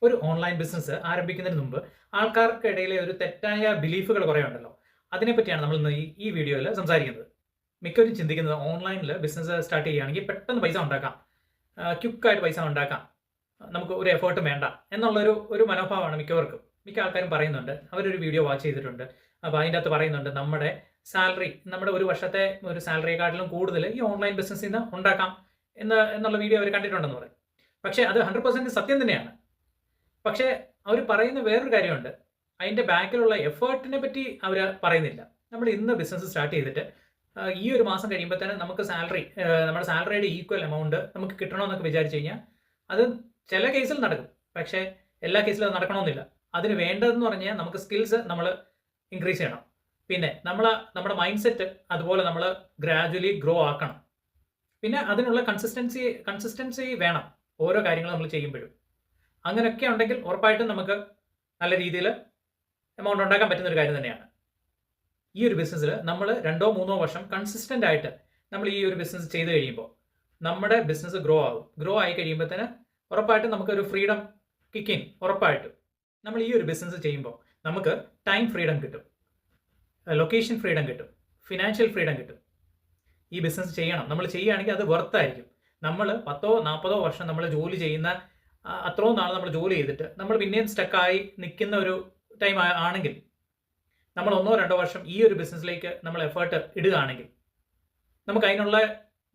ഒരു online business ആരംഭിക്കുന്നതിന് മുമ്പ് ആൾക്കാർക്കിടയിലെ ഒരു തെറ്റായ ബിലീഫുകൾ കുറേ ഉണ്ടല്ലോ. അതിനെപ്പറ്റിയാണ് നമ്മൾ ഇന്ന് ഈ വീഡിയോയിൽ സംസാരിക്കുന്നത്. മിക്കവരും ചിന്തിക്കുന്നത് ഓൺലൈനിൽ ബിസിനസ് സ്റ്റാർട്ട് ചെയ്യുകയാണെങ്കിൽ പെട്ടെന്ന് പൈസ ഉണ്ടാക്കാം, ക്വിക്കായിട്ട് പൈസ ഉണ്ടാക്കാം, നമുക്ക് ഒരു എഫേർട്ടും വേണ്ട ഒരു മനോഭാവമാണ് മിക്കവർക്കും. മിക്ക ആൾക്കാരും പറയുന്നുണ്ട്. അവരൊരു വീഡിയോ വാച്ച് ചെയ്തിട്ടുണ്ട്. അപ്പോൾ അതിൻ്റെ അകത്ത് പറയുന്നുണ്ട് നമ്മുടെ ഒരു വർഷത്തെ ഒരു സാലറിയെക്കാട്ടിലും കൂടുതൽ ഈ ഓൺലൈൻ ബിസിനസ്സിൽ നിന്ന് ഉണ്ടാക്കാം എന്നുള്ള വീഡിയോ അവർ കണ്ടിട്ടുണ്ടെന്ന് പറയും. പക്ഷേ അത് 100% സത്യം തന്നെയാണ്. പക്ഷേ അവർ പറയുന്ന വേറൊരു കാര്യമുണ്ട്. അതിൻ്റെ ബാക്കിലുള്ള എഫേർട്ടിനെ പറ്റി അവർ പറയുന്നില്ല. നമ്മൾ ഇന്ന് ബിസിനസ് സ്റ്റാർട്ട് ചെയ്തിട്ട് ഈ ഒരു മാസം കഴിയുമ്പോൾ തന്നെ നമുക്ക് നമ്മുടെ സാലറിയുടെ ഈക്വൽ എമൗണ്ട് നമുക്ക് കിട്ടണമെന്നൊക്കെ വിചാരിച്ചു കഴിഞ്ഞാൽ അത് ചില കേസിൽ നടക്കും. പക്ഷേ എല്ലാ കേസിലും അത് നടക്കണമെന്നില്ല. അതിന് വേണ്ടതെന്ന് പറഞ്ഞാൽ നമുക്ക് സ്കിൽസ് നമ്മൾ ഇൻക്രീസ് ചെയ്യണം. പിന്നെ നമ്മുടെ മൈൻഡ് സെറ്റ് അതുപോലെ നമ്മൾ ഗ്രാജുവലി ഗ്രോ ആക്കണം. പിന്നെ അതിനുള്ള കൺസിസ്റ്റൻസി വേണം ഓരോ കാര്യങ്ങൾ നമ്മൾ ചെയ്യുമ്പോഴും. അങ്ങനെയൊക്കെ ഉണ്ടെങ്കിൽ ഉറപ്പായിട്ടും നമുക്ക് നല്ല രീതിയിൽ എമൗണ്ട് ഉണ്ടാക്കാൻ പറ്റുന്ന ഒരു കാര്യം തന്നെയാണ്. ഈ ഒരു ബിസിനസ്സിൽ നമ്മൾ 2-3 വർഷം കൺസിസ്റ്റൻ്റ് ആയിട്ട് നമ്മൾ ഈ ഒരു ബിസിനസ് ചെയ്ത് കഴിയുമ്പോൾ നമ്മുടെ ബിസിനസ് ഗ്രോ ആകും. ഗ്രോ ആയി കഴിയുമ്പോൾ തന്നെ ഉറപ്പായിട്ടും നമുക്കൊരു ഫ്രീഡം കിക്കിങ് ഉറപ്പായിട്ടും. നമ്മൾ ഈ ഒരു ബിസിനസ് ചെയ്യുമ്പോൾ നമുക്ക് ടൈം ഫ്രീഡം കിട്ടും, ലൊക്കേഷൻ ഫ്രീഡം കിട്ടും, ഫിനാൻഷ്യൽ ഫ്രീഡം കിട്ടും. ഈ ബിസിനസ് ചെയ്യണം, നമ്മൾ ചെയ്യുകയാണെങ്കിൽ അത് വർത്തായിരിക്കും. നമ്മൾ 10-40 വർഷം നമ്മൾ ജോലി ചെയ്യുന്ന അത്രയും നാൾ നമ്മൾ ജോലി ചെയ്തിട്ട് നമ്മൾ പിന്നെയും സ്റ്റക്കായി നിൽക്കുന്ന ഒരു ടൈം ആണെങ്കിൽ നമ്മൾ 1-2 വർഷം ഈ ഒരു ബിസിനസ്സിലേക്ക് നമ്മൾ എഫേർട്ട് ഇടുകയാണെങ്കിൽ നമുക്ക് അതിനുള്ള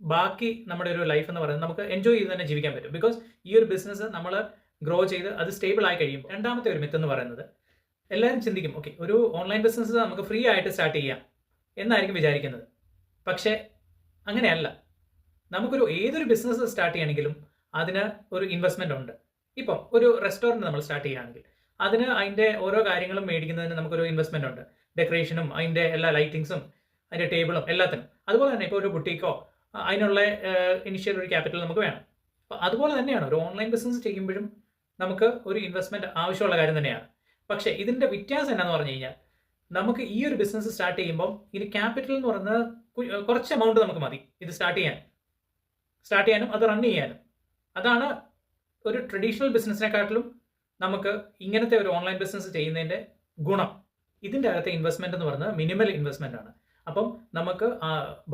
ബാക്കി നമ്മുടെ ഒരു ലൈഫ് എന്ന് പറയുന്നത് നമുക്ക് എൻജോയ് ചെയ്ത് തന്നെ ജീവിക്കാൻ പറ്റും. ബിക്കോസ് ഈ ഒരു ബിസിനസ് നമ്മൾ ഗ്രോ ചെയ്ത് അത് സ്റ്റേബിൾ ആയി കഴിയുമ്പോൾ രണ്ടാമത്തെ ഒരു മിത്ത് എന്ന് പറയുന്നത് എല്ലാവരും ചിന്തിക്കും, ഓക്കെ ഒരു ഓൺലൈൻ ബിസിനസ് നമുക്ക് ഫ്രീ ആയിട്ട് സ്റ്റാർട്ട് ചെയ്യാം എന്നായിരിക്കും വിചാരിക്കുന്നത്. പക്ഷേ അങ്ങനെയല്ല. നമുക്കൊരു ഏതൊരു ബിസിനസ് സ്റ്റാർട്ട് ചെയ്യണമെങ്കിലും അതിന് ഒരു ഇൻവെസ്റ്റ്മെന്റ് ഉണ്ട്. ഇപ്പം ഒരു റെസ്റ്റോറൻറ്റ് നമ്മൾ സ്റ്റാർട്ട് ചെയ്യുകയാണെങ്കിൽ അതിന് അതിൻ്റെ ഓരോ കാര്യങ്ങളും മേടിക്കുന്നതിന് നമുക്കൊരു ഇൻവെസ്റ്റ്മെന്റ് ഉണ്ട്. ഡെക്കറേഷനും അതിൻ്റെ എല്ലാ ലൈറ്റിങ്സും അതിൻ്റെ ടേബിളും എല്ലാത്തിനും. അതുപോലെ തന്നെ ഇപ്പോൾ ഒരു ബുട്ടീക്കോ അതിനുള്ള ഇനിഷ്യൽ ഒരു ക്യാപിറ്റൽ നമുക്ക് വേണം. അപ്പോൾ അതുപോലെ തന്നെയാണ് ഒരു ഓൺലൈൻ ബിസിനസ് ചെയ്യുമ്പോഴും നമുക്ക് ഒരു ഇൻവെസ്റ്റ്മെന്റ് ആവശ്യമുള്ള കാര്യം തന്നെയാണ്. പക്ഷേ ഇതിൻ്റെ വ്യത്യാസം എന്നാന്ന് പറഞ്ഞു കഴിഞ്ഞാൽ നമുക്ക് ഈ ഒരു ബിസിനസ് സ്റ്റാർട്ട് ചെയ്യുമ്പോൾ ഇതിന് ക്യാപിറ്റൽ എന്ന് പറയുന്നത് കുറച്ച് എമൗണ്ട് നമുക്ക് മതി ഇത് സ്റ്റാർട്ട് ചെയ്യാനും അത് റൺ ചെയ്യാനും. അതാണ് ഒരു ട്രഡീഷണൽ ബിസിനസ്സിനെക്കാട്ടിലും നമുക്ക് ഇങ്ങനത്തെ ഒരു ഓൺലൈൻ ബിസിനസ് ചെയ്യുന്നതിൻ്റെ ഗുണം. ഇതിൻ്റെ അകത്തെ ഇൻവെസ്റ്റ്മെന്റ് എന്ന് പറയുന്നത് മിനിമൽ ഇൻവെസ്റ്റ്മെന്റ് ആണ്. അപ്പം നമുക്ക്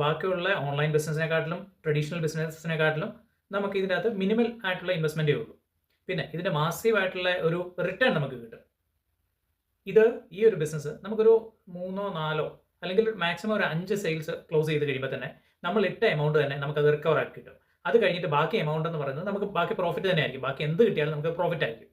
ബാക്കിയുള്ള ഓൺലൈൻ ബിസിനസ്സിനെക്കാട്ടിലും ട്രഡീഷണൽ ബിസിനസ്സിനെക്കാട്ടിലും നമുക്ക് ഇതിൻ്റെ അകത്ത് മിനിമൽ ആയിട്ടുള്ള ഇൻവെസ്റ്റ്മെന്റേ ഉള്ളൂ. പിന്നെ ഇതിൻ്റെ മാസീവ് ആയിട്ടുള്ള ഒരു റിട്ടേൺ നമുക്ക് കിട്ടും. ഈ ഒരു ബിസിനസ് നമുക്കൊരു 3-4 അല്ലെങ്കിൽ മാക്സിമം ഒരു 5 സെയിൽസ് ക്ലോസ് ചെയ്ത് കഴിയുമ്പോൾ തന്നെ നമ്മൾ ഇട്ട എമൗണ്ട് തന്നെ നമുക്കത് റിക്കവർ ആക്കി കിട്ടും. അത് കഴിഞ്ഞിട്ട് ബാക്കി എമൗണ്ട് എന്ന് പറയുന്നത് നമുക്ക് ബാക്കി പ്രോഫിറ്റ് തന്നെ ആയിരിക്കും. ബാക്കി എന്ത് കിട്ടിയാലും നമുക്ക് പ്രോഫിറ്റ് ആയിരിക്കും.